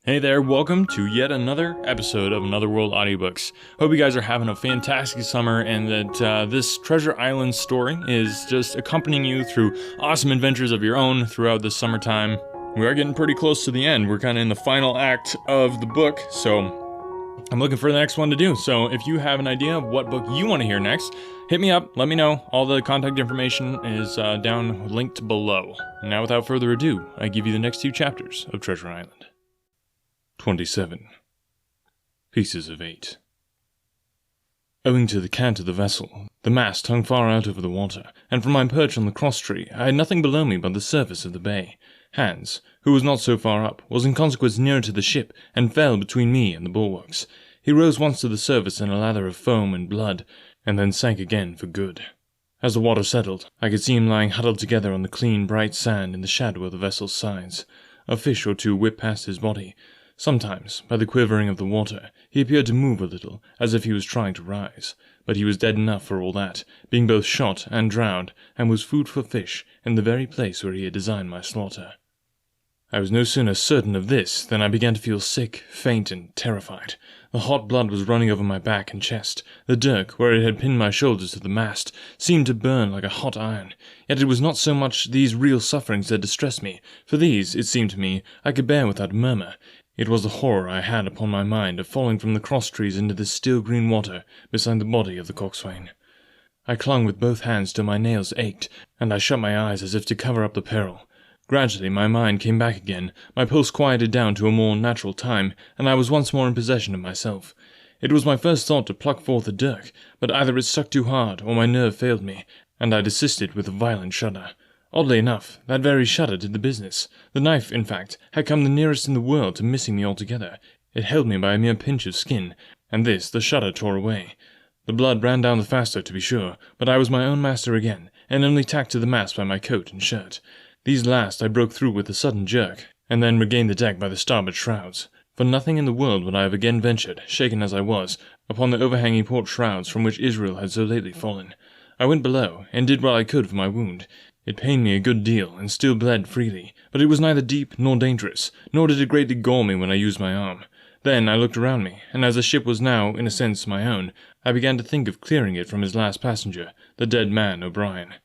Hey there, welcome to yet another episode of Another World Audiobooks. Hope you guys are having a fantastic summer and that this Treasure Island story is just accompanying you through awesome adventures of your own throughout the summertime. We are getting pretty close to the end. We're kind of in the final act of the book, so I'm looking for the next one to do. So if you have an idea of what book you want to hear next, hit me up, let me know. All the contact information is down linked below. Now without further ado, I give you the next two chapters of Treasure Island. 27. Pieces of 8. Owing to the cant of the vessel, the mast hung far out over the water, and from my perch on the cross-tree I had nothing below me but the surface of the bay. Hans, who was not so far up, was in consequence nearer to the ship, and fell between me and the bulwarks. He rose once to the surface in a lather of foam and blood, and then sank again for good. As the water settled, I could see him lying huddled together on the clean, bright sand in the shadow of the vessel's sides. A fish or two whipped past his body. Sometimes, by the quivering of the water, he appeared to move a little, as if he was trying to rise, but he was dead enough for all that, being both shot and drowned, and was food for fish in the very place where he had designed my slaughter. I was no sooner certain of this than I began to feel sick, faint, and terrified. The hot blood was running over my back and chest. The dirk, where it had pinned my shoulders to the mast, seemed to burn like a hot iron. Yet it was not so much these real sufferings that distressed me, for these, it seemed to me, I could bear without murmur. It was the horror I had upon my mind of falling from the cross-trees into this still green water beside the body of the coxswain. I clung with both hands till my nails ached, and I shut my eyes as if to cover up the peril. Gradually my mind came back again, my pulse quieted down to a more natural time, and I was once more in possession of myself. It was my first thought to pluck forth the dirk, but either it stuck too hard, or my nerve failed me, and I desisted with a violent shudder. Oddly enough, that very shudder did the business. The knife, in fact, had come the nearest in the world to missing me altogether. It held me by a mere pinch of skin, and this the shudder tore away. The blood ran down the faster, to be sure, but I was my own master again, and only tacked to the mast by my coat and shirt. These last I broke through with a sudden jerk, and then regained the deck by the starboard shrouds. For nothing in the world would I have again ventured, shaken as I was, upon the overhanging port shrouds from which Israel had so lately fallen. I went below, and did what I could for my wound. It pained me a good deal, and still bled freely, but it was neither deep nor dangerous, nor did it greatly gall me when I used my arm. Then I looked around me, and as the ship was now, in a sense, my own, I began to think of clearing it from his last passenger, the dead man O'Brien.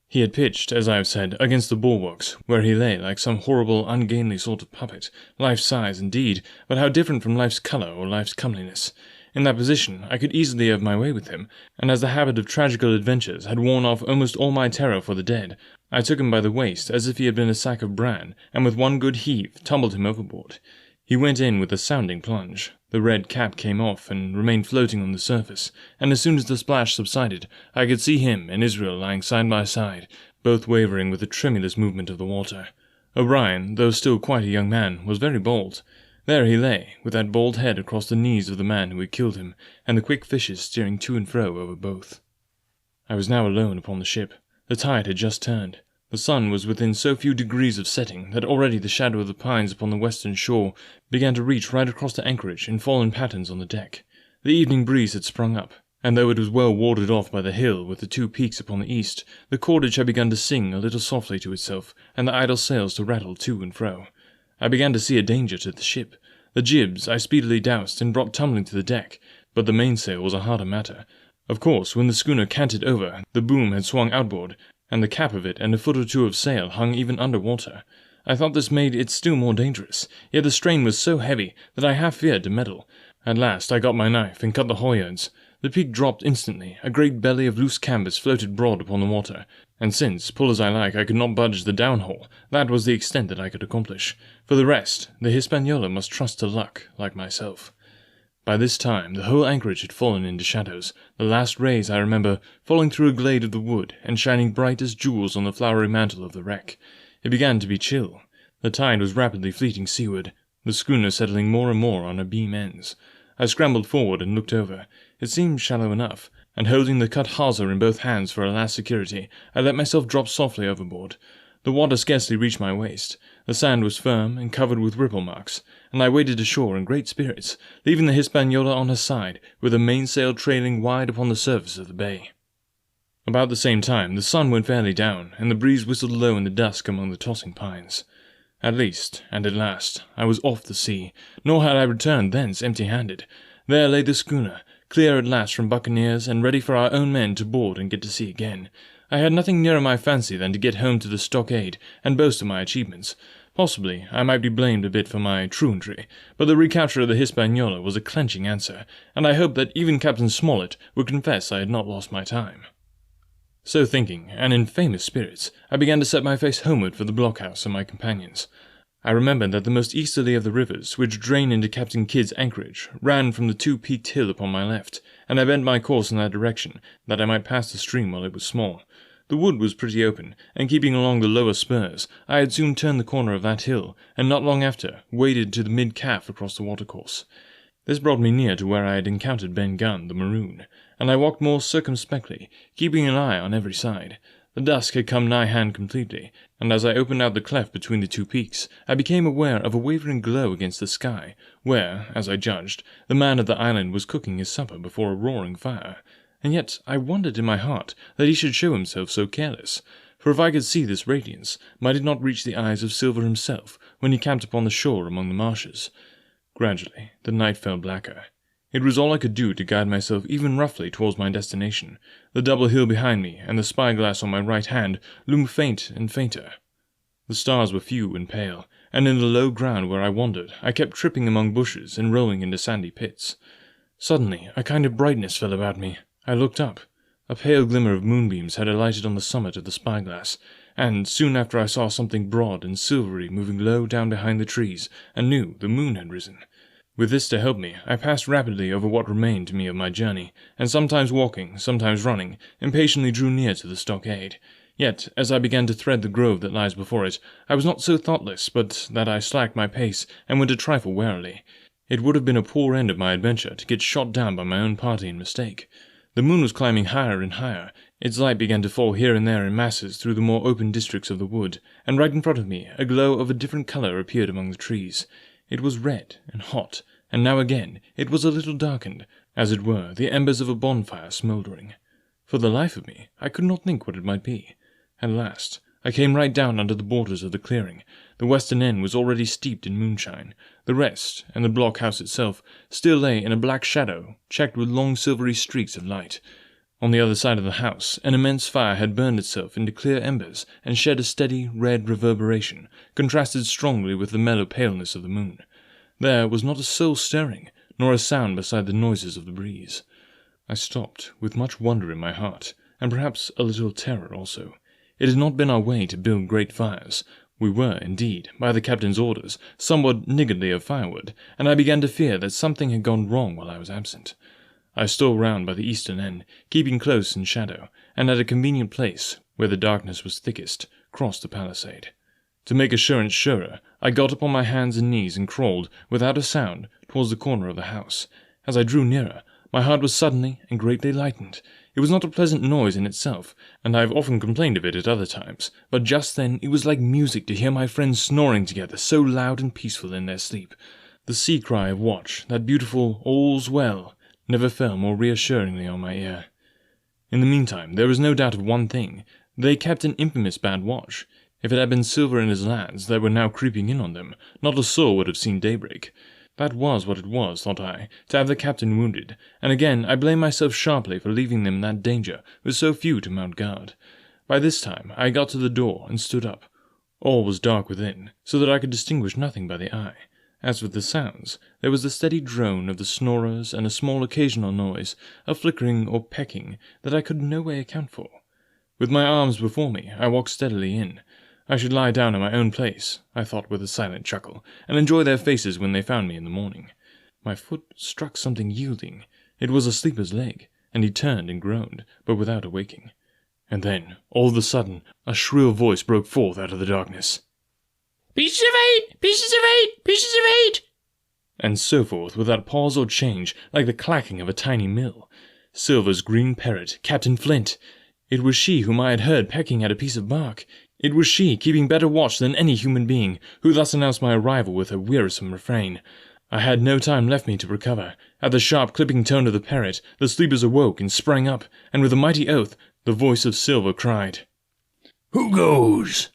He had pitched, as I have said, against the bulwarks, where he lay like some horrible, ungainly sort of puppet, life-size indeed, but how different from life's colour or life's comeliness. In that position, I could easily have my way with him, and as the habit of tragical adventures had worn off almost all my terror for the dead, I took him by the waist as if he had been a sack of bran, and with one good heave tumbled him overboard. He went in with a sounding plunge. The red cap came off and remained floating on the surface, and as soon as the splash subsided, I could see him and Israel lying side by side, both wavering with the tremulous movement of the water. O'Brien, though still quite a young man, was very bold. There he lay, with that bald head across the knees of the man who had killed him, and the quick fishes steering to and fro over both. I was now alone upon the ship. The tide had just turned. The sun was within so few degrees of setting that already the shadow of the pines upon the western shore began to reach right across the anchorage and fall in patterns on the deck. The evening breeze had sprung up, and though it was well warded off by the hill with the two peaks upon the east, the cordage had begun to sing a little softly to itself, and the idle sails to rattle to and fro. I began to see a danger to the ship. The jibs I speedily doused and brought tumbling to the deck, but the mainsail was a harder matter. Of course, when the schooner canted over, the boom had swung outboard, and the cap of it and a foot or two of sail hung even under water. I thought this made it still more dangerous, yet the strain was so heavy that I half feared to meddle. At last I got my knife and cut the halyards. The peak dropped instantly, a great belly of loose canvas floated broad upon the water, and since, pull as I like, I could not budge the downhaul, that was the extent that I could accomplish. For the rest, the Hispaniola must trust to luck, like myself. By this time, the whole anchorage had fallen into shadows, the last rays, I remember, falling through a glade of the wood and shining bright as jewels on the flowery mantle of the wreck. It began to be chill. The tide was rapidly fleeting seaward, the schooner settling more and more on her beam ends. I scrambled forward and looked over. It seemed shallow enough, and holding the cut hawser in both hands for a last security, I let myself drop softly overboard. The water scarcely reached my waist. The sand was firm and covered with ripple marks, and I waded ashore in great spirits, leaving the Hispaniola on her side, with the mainsail trailing wide upon the surface of the bay. About the same time, the sun went fairly down, and the breeze whistled low in the dusk among the tossing pines. At least, and at last, I was off the sea, nor had I returned thence empty-handed. There lay the schooner, clear at last from buccaneers, and ready for our own men to board and get to sea again. I had nothing nearer my fancy than to get home to the stockade, and boast of my achievements. Possibly, I might be blamed a bit for my truantry, but the recapture of the Hispaniola was a clenching answer, and I hoped that even Captain Smollett would confess I had not lost my time. So thinking, and in famous spirits, I began to set my face homeward for the blockhouse and my companions. I remembered that the most easterly of the rivers, which drain into Captain Kidd's anchorage, ran from the two-peaked hill upon my left, and I bent my course in that direction, that I might pass the stream while it was small. The wood was pretty open, and keeping along the lower spurs, I had soon turned the corner of that hill, and not long after waded to the mid-calf across the watercourse. This brought me near to where I had encountered Ben Gunn, the Maroon, and I walked more circumspectly, keeping an eye on every side. The dusk had come nigh-hand completely, and as I opened out the cleft between the two peaks, I became aware of a wavering glow against the sky, where, as I judged, the man of the island was cooking his supper before a roaring fire. And yet I wondered in my heart that he should show himself so careless, for if I could see this radiance, might it not reach the eyes of Silver himself when he camped upon the shore among the marshes? Gradually, the night fell blacker. It was all I could do to guide myself even roughly towards my destination. The double hill behind me and the spyglass on my right hand loomed faint and fainter. The stars were few and pale, and in the low ground where I wandered, I kept tripping among bushes and rolling into sandy pits. Suddenly, a kind of brightness fell about me. I looked up. A pale glimmer of moonbeams had alighted on the summit of the spyglass, and soon after I saw something broad and silvery moving low down behind the trees, and knew the moon had risen. With this to help me, I passed rapidly over what remained to me of my journey, and sometimes walking, sometimes running, impatiently drew near to the stockade. Yet, as I began to thread the grove that lies before it, I was not so thoughtless but that I slacked my pace and went a trifle warily. It would have been a poor end of my adventure to get shot down by my own party in mistake. The moon was climbing higher and higher. Its light began to fall here and there in masses through the more open districts of the wood, and right in front of me a glow of a different colour appeared among the trees. It was red and hot, and now again it was a little darkened, as it were the embers of a bonfire smouldering. For the life of me, I could not think what it might be. At last, I came right down under the borders of the clearing. The western end was already steeped in moonshine. The rest, and the blockhouse itself, still lay in a black shadow, checked with long silvery streaks of light. On the other side of the house, an immense fire had burned itself into clear embers, and shed a steady, red reverberation, contrasted strongly with the mellow paleness of the moon. There was not a soul stirring, nor a sound beside the noises of the breeze. I stopped, with much wonder in my heart, and perhaps a little terror also. It had not been our way to build great fires. We were, indeed, by the captain's orders, somewhat niggardly of firewood, and I began to fear that something had gone wrong while I was absent. I stole round by the eastern end, keeping close in shadow, and at a convenient place, where the darkness was thickest, crossed the palisade. To make assurance surer, I got upon my hands and knees and crawled, without a sound, towards the corner of the house. As I drew nearer, my heart was suddenly and greatly lightened. It was not a pleasant noise in itself, and I have often complained of it at other times, but just then it was like music to hear my friends snoring together so loud and peaceful in their sleep. The sea-cry of watch, that beautiful "all's well," never fell more reassuringly on my ear. In the meantime, there was no doubt of one thing. They kept an infamous bad watch. If it had been Silver and his lads that were now creeping in on them, not a soul would have seen daybreak. That was what it was, thought I, to have the captain wounded, and again I blamed myself sharply for leaving them in that danger with so few to mount guard. By this time I got to the door and stood up. All was dark within, so that I could distinguish nothing by the eye. As with the sounds, there was the steady drone of the snorers and a small occasional noise, a flickering or pecking, that I could no way account for. With my arms before me, I walked steadily in. I should lie down in my own place, I thought with a silent chuckle, and enjoy their faces when they found me in the morning. My foot struck something yielding. It was a sleeper's leg, and he turned and groaned, but without awaking. And then, all of a sudden, a shrill voice broke forth out of the darkness. "Pieces of 8! Pieces of 8! Pieces of 8!" And so forth, without pause or change, like the clacking of a tiny mill. Silver's green parrot, Captain Flint! It was she whom I had heard pecking at a piece of bark. It was she, keeping better watch than any human being, who thus announced my arrival with her wearisome refrain. I had no time left me to recover. At the sharp clipping tone of the parrot, the sleepers awoke and sprang up, and with a mighty oath, the voice of Silver cried, "Who goes?"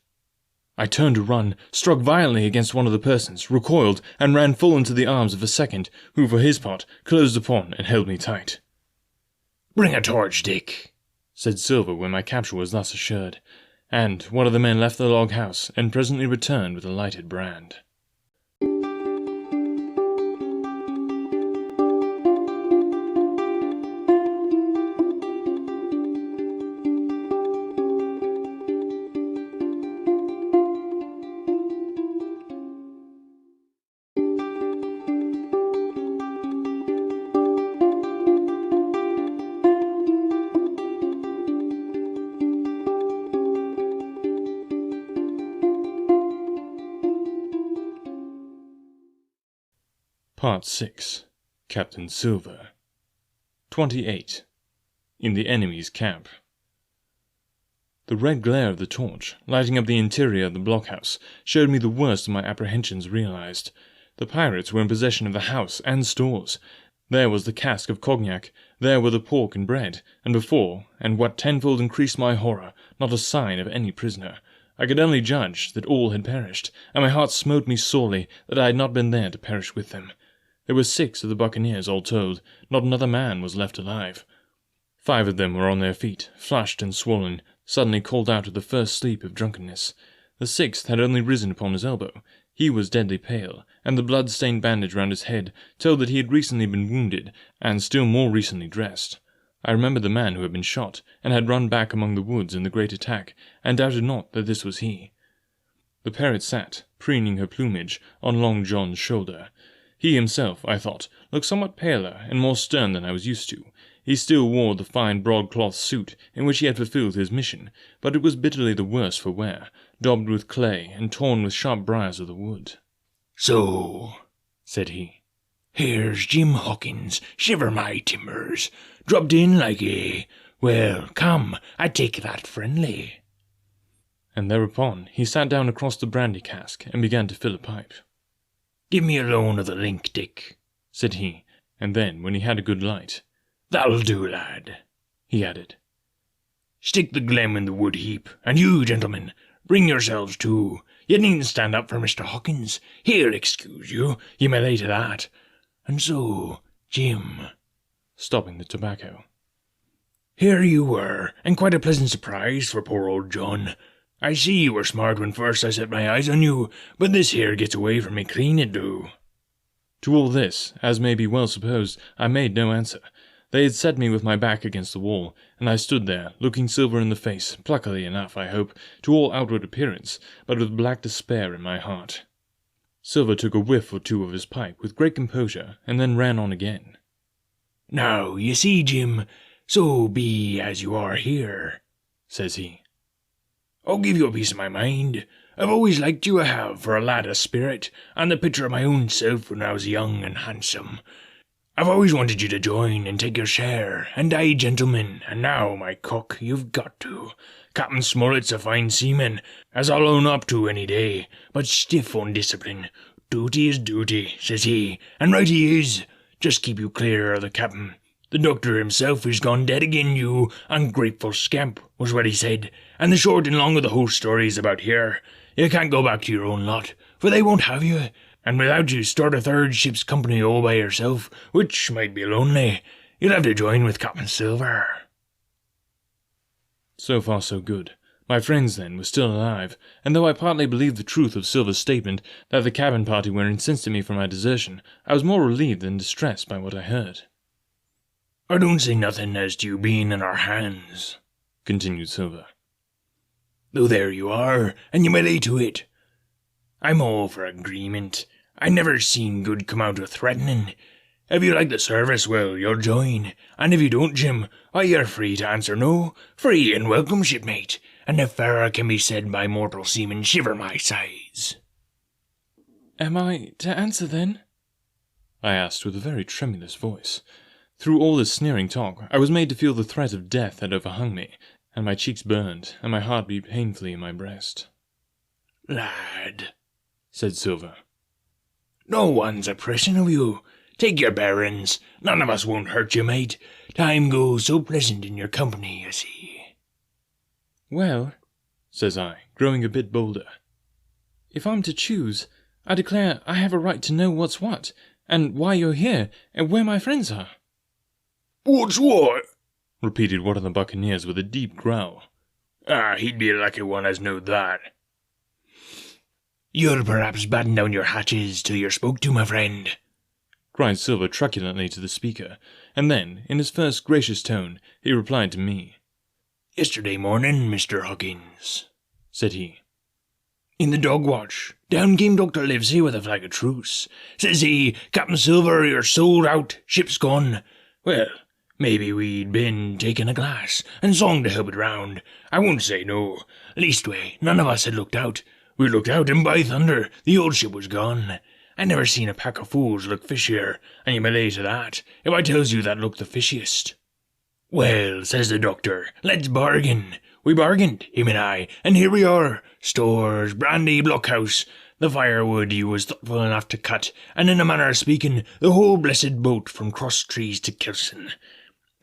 I turned to run, struck violently against one of the persons, recoiled, and ran full into the arms of a second, who for his part closed upon and held me tight. "Bring a torch, Dick," said Silver when my capture was thus assured, and one of the men left the log house and presently returned with a lighted brand. Part 6. Captain Silver. 28. In the enemy's camp. The red glare of the torch, lighting up the interior of the blockhouse, showed me the worst of my apprehensions realized. The pirates were in possession of the house and stores. There was the cask of cognac, there were the pork and bread, and before, and what tenfold increased my horror, not a sign of any prisoner. I could only judge that all had perished, and my heart smote me sorely that I had not been there to perish with them. There were 6 of the buccaneers, all told. Not another man was left alive. 5 of them were on their feet, flushed and swollen, suddenly called out of the first sleep of drunkenness. The 6th had only risen upon his elbow. He was deadly pale, and the blood-stained bandage round his head told that he had recently been wounded, and still more recently dressed. I remembered the man who had been shot, and had run back among the woods in the great attack, and doubted not that this was he. The parrot sat, preening her plumage, on Long John's shoulder. He himself, I thought, looked somewhat paler and more stern than I was used to. He still wore the fine broadcloth suit in which he had fulfilled his mission, but it was bitterly the worse for wear, daubed with clay and torn with sharp briars of the wood. "So," said he, "here's Jim Hawkins, shiver my timbers, dropped in like well, come, I take that friendly." And thereupon he sat down across the brandy cask and began to fill a pipe. "Give me a loan of the link, Dick," said he, and then, when he had a good light, "That'll do, lad," he added. "Stick the gleam in the wood heap, and you, gentlemen, bring yourselves too. You needn't stand up for Mr. Hawkins. He'll excuse you, you may lay to that. And so, Jim," stopping the tobacco, "here you were, and quite a pleasant surprise for poor old John. I see you were smart when first I set my eyes on you, but this here gets away from me clean it do." To all this, as may be well supposed, I made no answer. They had set me with my back against the wall, and I stood there, looking Silver in the face, pluckily enough, I hope, to all outward appearance, but with black despair in my heart. Silver took a whiff or two of his pipe with great composure, and then ran on again. "Now, you see, Jim, so be as you are here," says he. "I'll give you a piece of my mind. I've always liked you, I have, for a lad of spirit, and the picture of my own self when I was young and handsome. I've always wanted you to join and take your share, and aye, gentlemen, and now, my cock, you've got to. Captain Smollett's a fine seaman, as I'll own up to any day, but stiff on discipline. Duty is duty, says he, and right he is. Just keep you clear of the captain. The doctor himself is gone dead again, you ungrateful scamp, was what he said, and the short and long of the whole story is about here. You can't go back to your own lot, for they won't have you, and without you start a 3rd ship's company all by yourself, which might be lonely, you'll have to join with Captain Silver." So far so good. My friends, then, were still alive, and though I partly believed the truth of Silver's statement that the cabin party were incensed at me for my desertion, I was more relieved than distressed by what I heard. "I don't say nothing as to you being in our hands," continued Silver. "Though there you are, and you may lay to it. I'm all for agreement. I never seen good come out of threatening. If you like the service, well, you'll join, and if you don't, Jim, why, you're free to answer no. Free and welcome, shipmate, and if fairer can be said by mortal seamen, shiver my sides." "Am I to answer, then?" I asked with a very tremulous voice. Through all this sneering talk, I was made to feel the threat of death had overhung me, and my cheeks burned, and my heart beat painfully in my breast. "Lad," said Silver, "no one's a pressing of you. Take your bearings. None of us won't hurt you, mate. Time goes so pleasant in your company, you see." "Well," says I, growing a bit bolder, If I'm to choose, I declare I have a right to know what's what, and why you're here, and where my friends are." "What's what?" repeated one of the buccaneers with a deep growl. He'd be a lucky one as knowed that." "You'll perhaps batten down your hatches till you're spoke to, my friend," cried Silver truculently to the speaker, and then, in his first gracious tone, he replied to me. "Yesterday morning, Mr. Hawkins," said he, "in the dog watch, down came Dr. Livesey with a flag of truce. Says he, 'Captain Silver, you're sold out, ship's gone.' Well, maybe we'd been taking a glass, and song to help it round. I won't say no. Leastway, none of us had looked out. We looked out, and by thunder, the old ship was gone. I never seen a pack of fools look fishier, and you may lay to that, if I tells you that looked the fishiest. Well, says the doctor, let's bargain. We bargained, him and I, and here we are. Stores, brandy, blockhouse, the firewood you was thoughtful enough to cut, and in a manner of speaking, the whole blessed boat from Cross Trees to Kilson.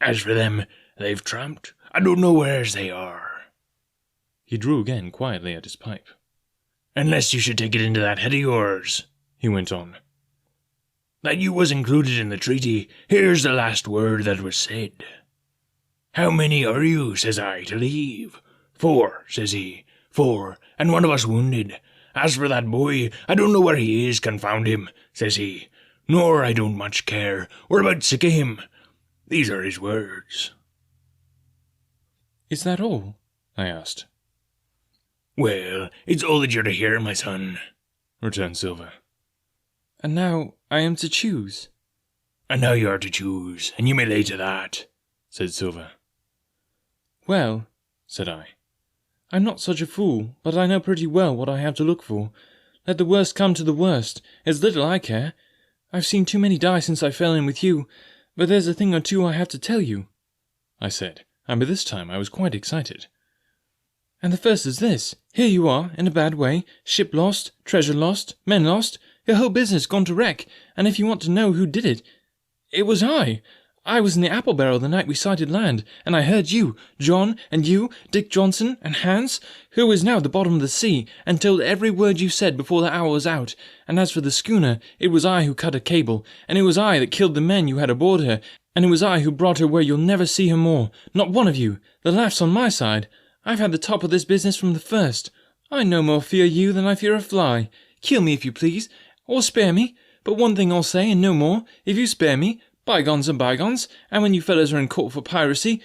As for them, they've tramped. I don't know where's they are." He drew again quietly at his pipe. "Unless you should take it into that head of yours," he went on, "that you was included in the treaty, here's the last word that was said. 'How many are you,' says I, 'to leave?' 4, says he. 4, and one of us wounded. As for that boy, I don't know where he is, confound him," says he. "Nor I don't much care. We're about sick of him." These are his words. "Is that all?" I asked. "Well, it's all that you're to hear, my son," returned Silver. "And now I am to choose." "And now you are to choose, and you may lay to that," said Silver. "Well," said I, "I'm not such a fool, but I know pretty well what I have to look for. Let the worst come to the worst, it's little I care. I've seen too many die since I fell in with you, but there's a thing or two I have to tell you," I said, and by this time I was quite excited. "And the first is this. Here you are, in a bad way, ship lost, treasure lost, men lost, your whole business gone to wreck, and if you want to know who did it, it was I. I was in the apple barrel the night we sighted land, and I heard you, John, and you, Dick Johnson, and Hans, who is now at the bottom of the sea, and told every word you said before the hour was out. And as for the schooner, it was I who cut a cable, and it was I that killed the men you had aboard her, and it was I who brought her where you'll never see her more, not one of you. The laugh's on my side. I've had the top of this business from the first. I no more fear you than I fear a fly. Kill me if you please, or spare me, but one thing I'll say, and no more. If you spare me, bygones are bygones, and when you fellows are in court for piracy,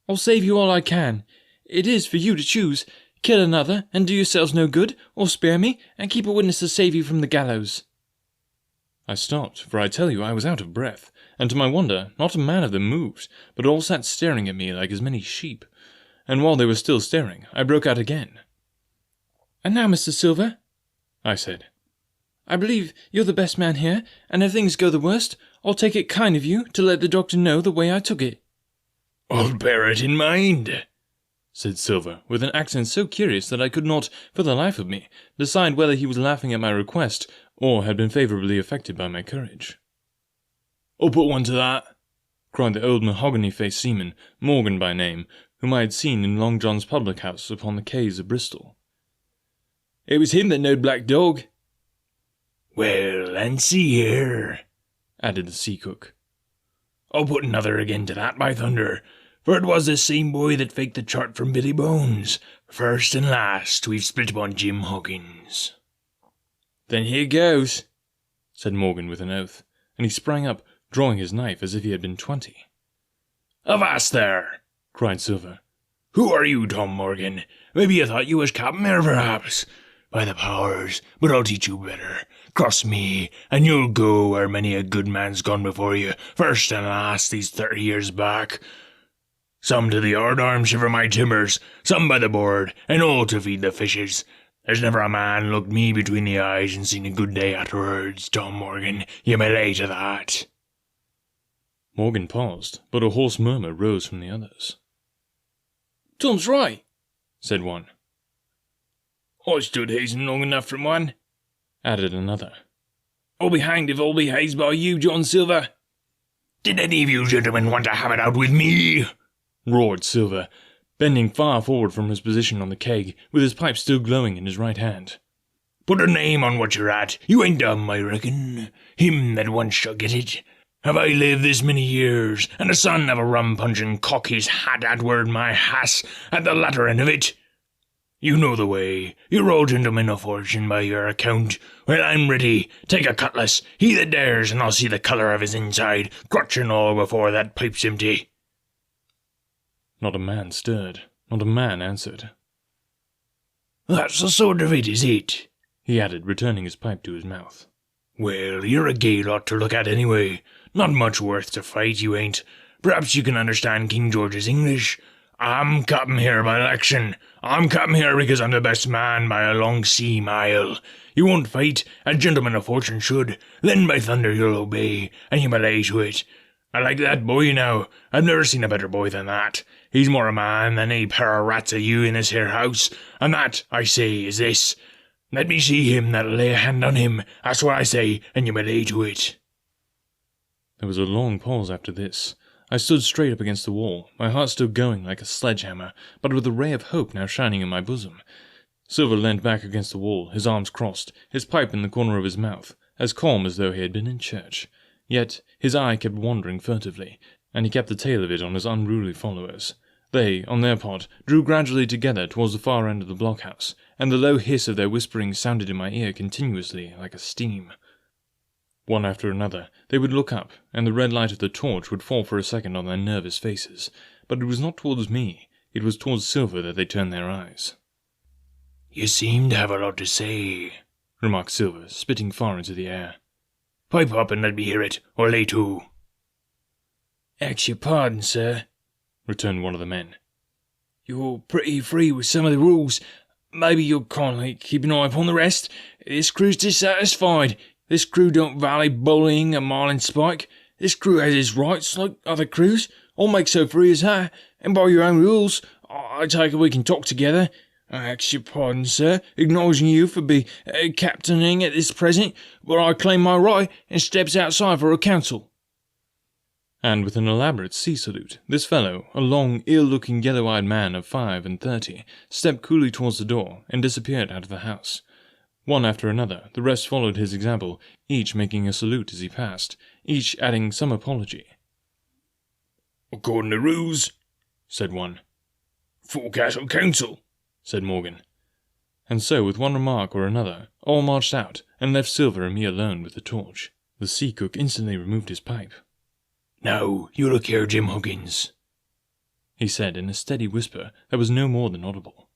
I'll save you all I can. It is for you to choose. Kill another, and do yourselves no good, or spare me, and keep a witness to save you from the gallows." I stopped, for I tell you I was out of breath, and to my wonder, not a man of them moved, but all sat staring at me like as many sheep. And while they were still staring, I broke out again. "And now, Mr. Silver," I said, "I believe you're the best man here, and if things go the worst, I'll take it kind of you to let the doctor know the way I took it." "I'll bear it in mind," said Silver, with an accent so curious that I could not, for the life of me, decide whether he was laughing at my request, or had been favourably affected by my courage. "I'll put one to that," cried the old mahogany-faced seaman, Morgan by name, whom I had seen in Long John's public-house upon the quays of Bristol. "It was him that knowed Black Dog." "Well, and see here," added the sea cook, "I'll put another again to that, by thunder, for it was this same boy that faked the chart from Billy Bones. First and last, we've split upon Jim Hawkins." "Then here goes," said Morgan with an oath, and he sprang up, drawing his knife as if he had been 20. "Avast there!" cried Silver. "Who are you, Tom Morgan? Maybe you thought you was Captain there, perhaps. By the powers, but I'll teach you better. Cross me, and you'll go where many a good man's gone before you, first and last, these 30 years back. Some to the yard arm shiver my timbers, some by the board, and all to feed the fishes. There's never a man looked me between the eyes and seen a good day afterwards, Tom Morgan, you may lay to that." Morgan paused, but a hoarse murmur rose from the others. "Tom's right," said one. "I stood hazing long enough from one," added another. "I'll be hanged if I'll be hazed by you, John Silver." "Did any of you gentlemen want to have it out with me?" roared Silver, bending far forward from his position on the keg, with his pipe still glowing in his right hand. Put a name on what you're at. You ain't dumb, I reckon. Him that once shall get it. Have I lived this many years, and the son of a rum-punching cock his hat atward my hass at the latter end of it? You know the way. You're all gentlemen of fortune by your account. Well, I'm ready. Take a cutlass. He that dares, and I'll see the colour of his inside, crotch and all, before that pipe's empty. Not a man stirred. Not a man answered. That's the sort of it, is it? He added, returning his pipe to his mouth. Well, you're a gay lot to look at anyway. Not much worth to fight, you ain't. Perhaps you can understand King George's English. I'm Captain here by election. I'm Captain here because I'm the best man by a long sea mile. You won't fight, as gentlemen of fortune should. Then by thunder you'll obey, and you may lay to it. I like that boy now. I've never seen a better boy than that. He's more a man than a pair of rats of you in this here house. And that, I say, is this. Let me see him that'll lay a hand on him. That's what I say, and you may lay to it. There was a long pause after this. I stood straight up against the wall, my heart still going like a sledgehammer, but with a ray of hope now shining in my bosom. Silver leant back against the wall, his arms crossed, his pipe in the corner of his mouth, as calm as though he had been in church. Yet his eye kept wandering furtively, and he kept the tail of it on his unruly followers. They, on their part, drew gradually together towards the far end of the blockhouse, and the low hiss of their whispering sounded in my ear continuously like a steam. One after another, they would look up, and the red light of the torch would fall for a second on their nervous faces, but it was not towards me, it was towards Silver that they turned their eyes. You seem to have a lot to say, remarked Silver, spitting far into the air. Pipe up and let me hear it, or lay to. Ask your pardon, sir, returned one of the men. You're pretty free with some of the rules. Maybe you'll kindly keep an eye upon the rest. This crew's dissatisfied. This crew don't value bullying and marlinspike. This crew has its rights like other crews. I'll make so free as that, and by your own rules, I take it we can talk together. I ask your pardon, sir, acknowledging you for captaining at this present, but I claim my right and steps outside for a council. And with an elaborate sea salute, this fellow, a long, ill-looking, yellow-eyed man of 35, stepped coolly towards the door and disappeared out of the house. One after another, the rest followed his example, each making a salute as he passed, each adding some apology. According to rules, said one. Forecastle Council, said Morgan. And so, with one remark or another, all marched out, and left Silver and me alone with the torch. The sea cook instantly removed his pipe. Now, you look here, Jim Hawkins, he said in a steady whisper that was no more than audible.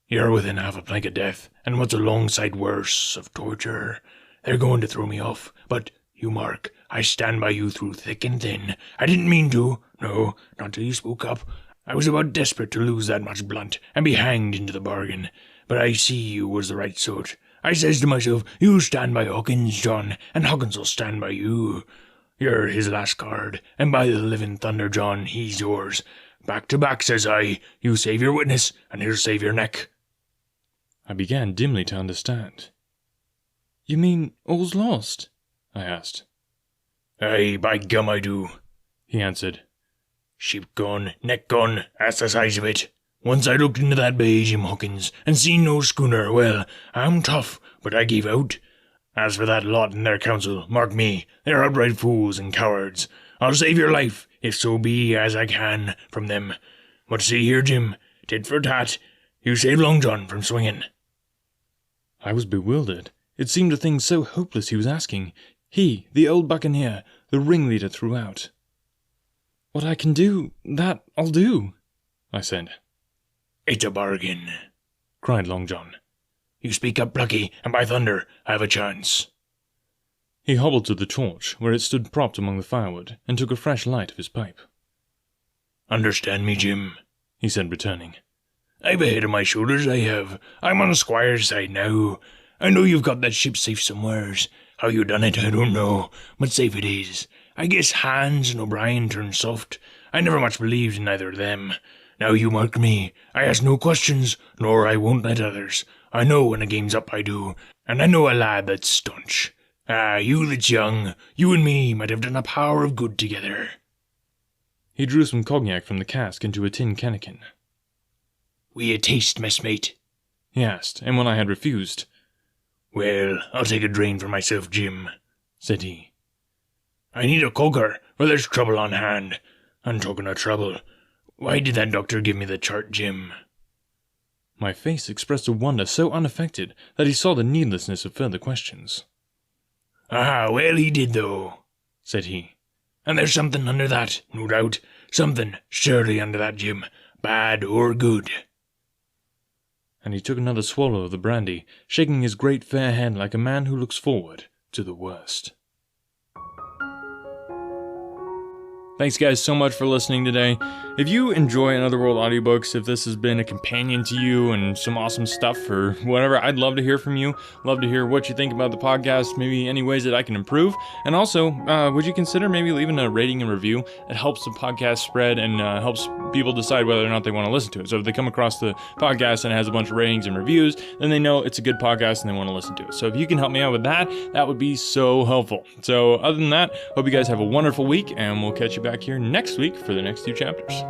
You're within half a plank of death, and what's a long sight worse, of torture. They're going to throw me off, but, you mark, I stand by you through thick and thin. I didn't mean to, no, not till you spoke up. I was about desperate to lose that much blunt, and be hanged into the bargain. But I see you was the right sort. I says to myself, you stand by Hawkins, John, and Hawkins'll stand by you. You're his last card, and by the living thunder, John, he's yours. Back to back, says I. You save your witness, and he'll save your neck. I began dimly to understand. You mean all's lost? I asked. Aye, by gum I do, he answered. Ship gone, neck gone, that's the size of it. Once I looked into that bay, Jim Hawkins, and seen no schooner. Well, I'm tough, but I gave out. As for that lot in their council, mark me, they're outright fools and cowards. I'll save your life, if so be as I can, from them. But see here, Jim, tit for tat, you saved Long John from swinging. I was bewildered. It seemed a thing so hopeless he was asking. He, the old buccaneer, the ringleader throughout. What I can do, that I'll do, I said. It's a bargain, cried Long John. You speak up, Plucky, and by thunder, I have a chance. He hobbled to the torch, where it stood propped among the firewood, and took a fresh light of his pipe. Understand me, Jim, he said, returning. I've a head on my shoulders, I have. I'm on the squire's side now. I know you've got that ship safe somewheres. How you done it, I don't know, but safe it is. I guess Hans and O'Brien turned soft. I never much believed in either of them. Now you mark me. I ask no questions, nor I won't let others. I know when a game's up, I do, and I know a lad that's staunch. Ah, you that's young, you and me might have done a power of good together. He drew some cognac from the cask into a tin cannikin. Will you taste, messmate? He asked, and when I had refused, Well, I'll take a drain for myself, Jim, said he. I need a coker, for there's trouble on hand. And talking of trouble, why did that doctor give me the chart, Jim? My face expressed a wonder so unaffected that he saw the needlessness of further questions. Ah, well he did, though, said he. And there's something under that, no doubt. Something surely under that, Jim, bad or good. And he took another swallow of the brandy, shaking his great fair head like a man who looks forward to the worst. Thanks guys so much for listening today. If you enjoy Another World Audiobooks, if this has been a companion to you and some awesome stuff or whatever, I'd love to hear from you. Love to hear what you think about the podcast, maybe any ways that I can improve. And also, would you consider maybe leaving a rating and review? It helps the podcast spread and helps people decide whether or not they want to listen to it. So if they come across the podcast and it has a bunch of ratings and reviews, then they know it's a good podcast and they want to listen to it. So if you can help me out with that, that would be so helpful. So other than that, hope you guys have a wonderful week and we'll catch you back here next week for the next 2 chapters.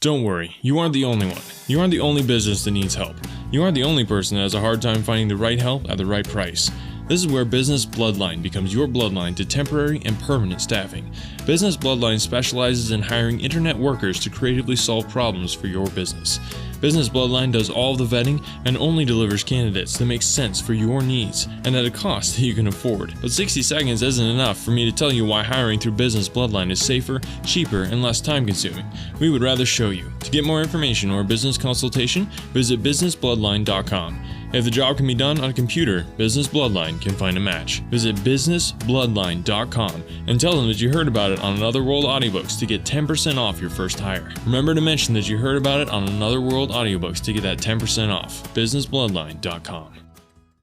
Don't worry, you aren't the only one. You aren't the only business that needs help. You aren't the only person that has a hard time finding the right help at the right price. This is where Business Bloodline becomes your bloodline to temporary and permanent staffing. Business Bloodline specializes in hiring internet workers to creatively solve problems for your business. Business Bloodline does all the vetting and only delivers candidates that make sense for your needs and at a cost that you can afford. But 60 seconds isn't enough for me to tell you why hiring through Business Bloodline is safer, cheaper, and less time consuming. We would rather show you. To get more information or a business consultation, visit businessbloodline.com. If the job can be done on a computer, Business Bloodline can find a match. Visit businessbloodline.com and tell them that you heard about it on Another World Audiobooks to get 10% off your first hire. Remember to mention that you heard about it on Another World Audiobooks to get that 10% off. businessbloodline.com.